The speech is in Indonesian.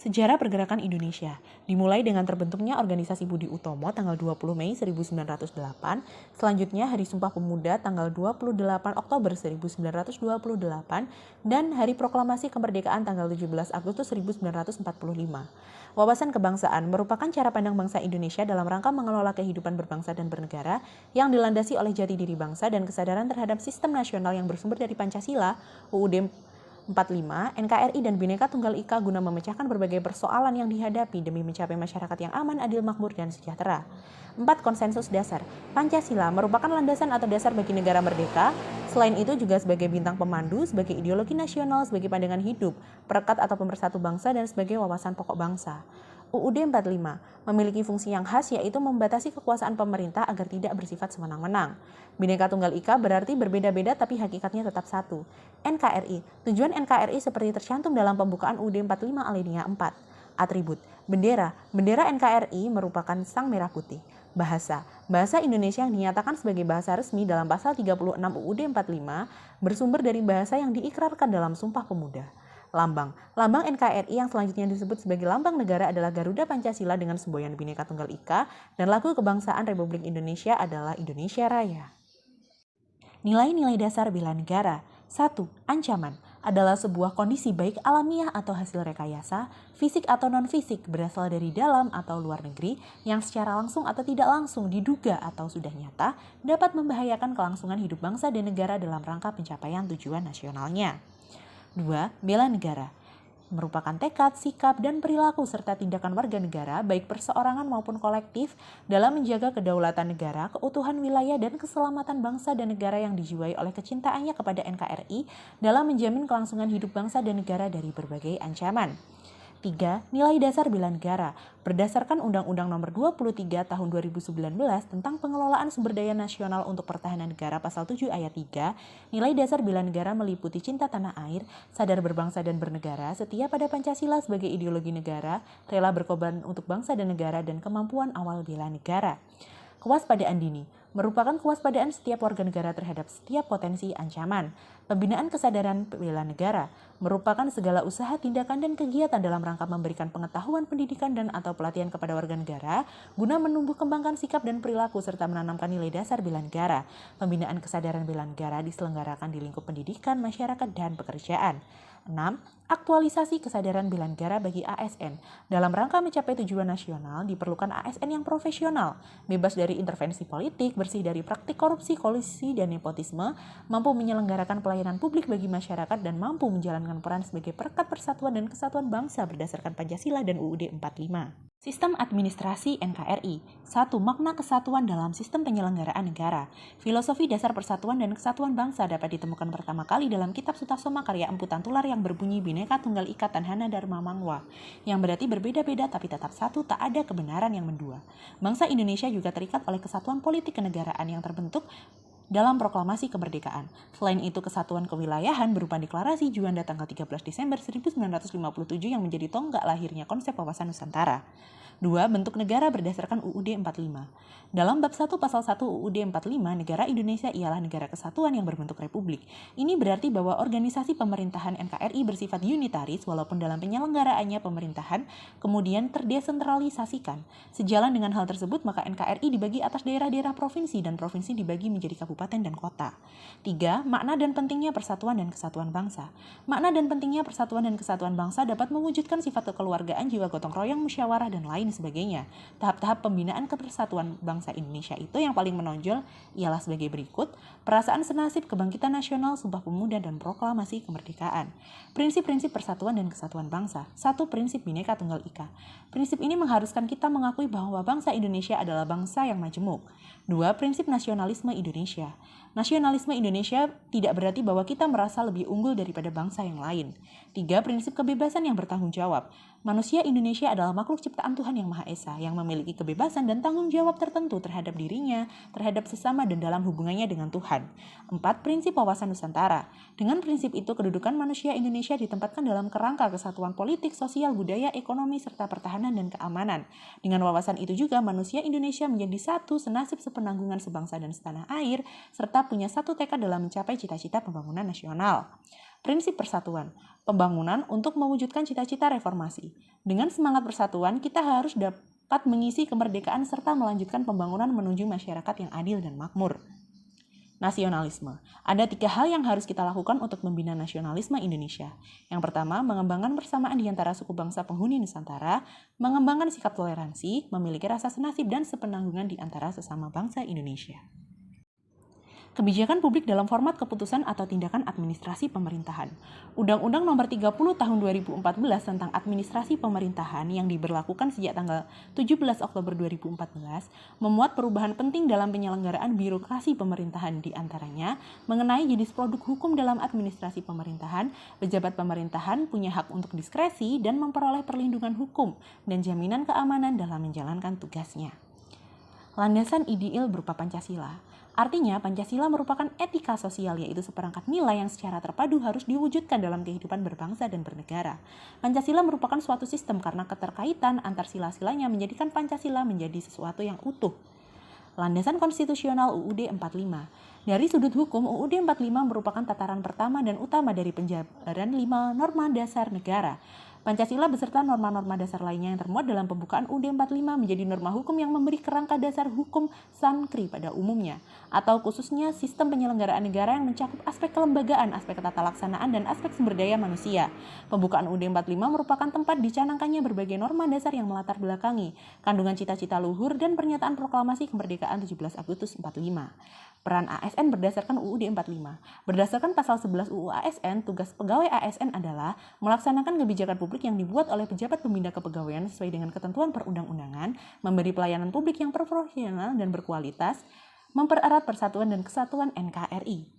Sejarah pergerakan Indonesia dimulai dengan terbentuknya Organisasi Budi Utomo tanggal 20 Mei 1908, selanjutnya Hari Sumpah Pemuda tanggal 28 Oktober 1928, dan Hari Proklamasi Kemerdekaan tanggal 17 Agustus 1945. Wawasan kebangsaan merupakan cara pandang bangsa Indonesia dalam rangka mengelola kehidupan berbangsa dan bernegara yang dilandasi oleh jati diri bangsa dan kesadaran terhadap sistem nasional yang bersumber dari Pancasila, UUD 45, NKRI, dan Bhinneka Tunggal Ika guna memecahkan berbagai persoalan yang dihadapi demi mencapai masyarakat yang aman, adil, makmur, dan sejahtera. 4. Konsensus dasar. Pancasila merupakan landasan atau dasar bagi negara merdeka. Selain itu juga sebagai bintang pemandu, sebagai ideologi nasional, sebagai pandangan hidup, perekat atau pemersatu bangsa, dan sebagai wawasan pokok bangsa. UUD 45 memiliki fungsi yang khas, yaitu membatasi kekuasaan pemerintah agar tidak bersifat sewenang-wenang. Bhinneka Tunggal Ika berarti berbeda-beda tapi hakikatnya tetap satu. NKRI. Tujuan NKRI seperti tercantum dalam pembukaan UUD 45 alinea 4. Atribut. Bendera. Bendera NKRI merupakan sang merah putih. Bahasa. Bahasa Indonesia yang dinyatakan sebagai bahasa resmi dalam pasal 36 UUD 45 bersumber dari bahasa yang diikrarkan dalam Sumpah Pemuda. Lambang. Lambang NKRI yang selanjutnya disebut sebagai lambang negara adalah Garuda Pancasila dengan semboyan Bhinneka Tunggal Ika, dan lagu kebangsaan Republik Indonesia adalah Indonesia Raya. Nilai-nilai dasar bela negara. 1. Ancaman adalah sebuah kondisi baik alamiah atau hasil rekayasa, fisik atau non-fisik, berasal dari dalam atau luar negeri, yang secara langsung atau tidak langsung diduga atau sudah nyata, dapat membahayakan kelangsungan hidup bangsa dan negara dalam rangka pencapaian tujuan nasionalnya. 2. Bela negara merupakan tekad, sikap, dan perilaku serta tindakan warga negara, baik perseorangan maupun kolektif, dalam menjaga kedaulatan negara, keutuhan wilayah, dan keselamatan bangsa dan negara yang dijiwai oleh kecintaannya kepada NKRI dalam menjamin kelangsungan hidup bangsa dan negara dari berbagai ancaman. 3. Nilai dasar bela negara berdasarkan Undang-Undang Nomor 23 Tahun 2019 tentang pengelolaan sumber daya nasional untuk pertahanan negara pasal 7 ayat 3, nilai dasar bela negara meliputi cinta tanah air, sadar berbangsa dan bernegara, setia pada Pancasila sebagai ideologi negara, rela berkorban untuk bangsa dan negara, dan kemampuan awal bela negara. Kewaspadaan dini merupakan kewaspadaan setiap warga negara terhadap setiap potensi ancaman. Pembinaan kesadaran bela negara merupakan segala usaha, tindakan, dan kegiatan dalam rangka memberikan pengetahuan, pendidikan, dan atau pelatihan kepada warga negara guna menumbuh kembangkan sikap dan perilaku serta menanamkan nilai dasar bela negara. Pembinaan kesadaran bela negara diselenggarakan di lingkup pendidikan, masyarakat, dan pekerjaan. 6. Aktualisasi kesadaran bela negara bagi ASN. Dalam rangka mencapai tujuan nasional, diperlukan ASN yang profesional, bebas dari intervensi politik, bersih dari praktik korupsi, kolusi, dan nepotisme, mampu menyelenggarakan pelayanan publik bagi masyarakat, dan mampu menjalankan peran sebagai perekat persatuan dan kesatuan bangsa berdasarkan Pancasila dan UUD 45. Sistem administrasi NKRI. 1. Makna kesatuan dalam sistem penyelenggaraan negara. Filosofi dasar persatuan dan kesatuan bangsa dapat ditemukan pertama kali dalam Kitab Sutasoma karya Empu Tantular yang berbunyi Bhinneka Tunggal Ika Tanhana Dharma Mangwa, yang berarti berbeda-beda tapi tetap satu, tak ada kebenaran yang mendua. Bangsa Indonesia juga terikat oleh kesatuan politik kenegaraan yang terbentuk dalam proklamasi kemerdekaan. Selain itu, kesatuan kewilayahan berupa deklarasi Juanda tanggal 13 Desember 1957 yang menjadi tonggak lahirnya konsep wawasan Nusantara. 2. Bentuk negara berdasarkan UUD 45. Dalam bab 1 pasal 1 UUD 45, negara Indonesia ialah negara kesatuan yang berbentuk republik. Ini berarti bahwa organisasi pemerintahan NKRI bersifat unitaris walaupun dalam penyelenggaraannya pemerintahan kemudian terdesentralisasikan. Sejalan dengan hal tersebut, maka NKRI dibagi atas daerah-daerah provinsi dan provinsi dibagi menjadi kabupaten dan kota. 3. Makna dan pentingnya persatuan dan kesatuan bangsa. Makna dan pentingnya persatuan dan kesatuan bangsa dapat mewujudkan sifat kekeluargaan, jiwa gotong royong, musyawarah, dan lain sebagainya. Tahap-tahap pembinaan kepersatuan bangsa Indonesia itu yang paling menonjol ialah sebagai berikut: perasaan senasib, kebangkitan nasional, Sumpah Pemuda, dan proklamasi kemerdekaan. Prinsip-prinsip persatuan dan kesatuan bangsa. 1. Prinsip Bhinneka Tunggal Ika. Prinsip ini mengharuskan kita mengakui bahwa bangsa Indonesia adalah bangsa yang majemuk. 2. Prinsip nasionalisme Indonesia. Nasionalisme Indonesia tidak berarti bahwa kita merasa lebih unggul daripada bangsa yang lain. 3. Prinsip kebebasan yang bertanggung jawab. Manusia Indonesia adalah makhluk ciptaan Tuhan Yang Maha Esa yang memiliki kebebasan dan tanggung jawab tertentu terhadap dirinya, terhadap sesama, dan dalam hubungannya dengan Tuhan. 4. Prinsip wawasan Nusantara. Dengan prinsip itu, kedudukan manusia Indonesia ditempatkan dalam kerangka kesatuan politik, sosial, budaya, ekonomi, serta pertahanan dan keamanan. Dengan wawasan itu juga, manusia Indonesia menjadi satu, senasib, sepenanggungan, sebangsa dan setanah air, serta punya satu tekad dalam mencapai cita-cita pembangunan nasional. Prinsip persatuan, pembangunan untuk mewujudkan cita-cita reformasi. Dengan semangat persatuan, kita harus dapat mengisi kemerdekaan serta melanjutkan pembangunan menuju masyarakat yang adil dan makmur. Nasionalisme. Ada 3 hal yang harus kita lakukan untuk membina nasionalisme Indonesia. Yang pertama, mengembangkan persamaan di antara suku bangsa penghuni Nusantara, mengembangkan sikap toleransi, memiliki rasa senasib dan sepenanggungan di antara sesama bangsa Indonesia. Kebijakan publik dalam format keputusan atau tindakan administrasi pemerintahan. Undang-Undang Nomor 30 Tahun 2014 tentang Administrasi Pemerintahan yang diberlakukan sejak tanggal 17 Oktober 2014 memuat perubahan penting dalam penyelenggaraan birokrasi pemerintahan, di antaranya mengenai jenis produk hukum dalam administrasi pemerintahan. Pejabat pemerintahan punya hak untuk diskresi dan memperoleh perlindungan hukum dan jaminan keamanan dalam menjalankan tugasnya. Landasan ideal berupa Pancasila. Artinya, Pancasila merupakan etika sosial, yaitu seperangkat nilai yang secara terpadu harus diwujudkan dalam kehidupan berbangsa dan bernegara. Pancasila merupakan suatu sistem karena keterkaitan antar sila-silanya menjadikan Pancasila menjadi sesuatu yang utuh. Landasan konstitusional UUD 45. Dari sudut hukum, UUD 45 merupakan tataran pertama dan utama dari penjabaran 5 norma dasar negara. Pancasila beserta norma-norma dasar lainnya yang termuat dalam pembukaan UUD 45 menjadi norma hukum yang memberi kerangka dasar hukum sankri pada umumnya, atau khususnya sistem penyelenggaraan negara yang mencakup aspek kelembagaan, aspek tata laksanaan, dan aspek sumber daya manusia. Pembukaan UUD 45 merupakan tempat dicanangkannya berbagai norma dasar yang melatar belakangi kandungan cita-cita luhur dan pernyataan proklamasi kemerdekaan 17 Agustus 45. Peran ASN berdasarkan UUD 45. Berdasarkan pasal 11 UU ASN, tugas pegawai ASN adalah melaksanakan kebijakan publik yang dibuat oleh pejabat pembina kepegawaian sesuai dengan ketentuan perundang-undangan, memberi pelayanan publik yang profesional dan berkualitas, mempererat persatuan dan kesatuan NKRI.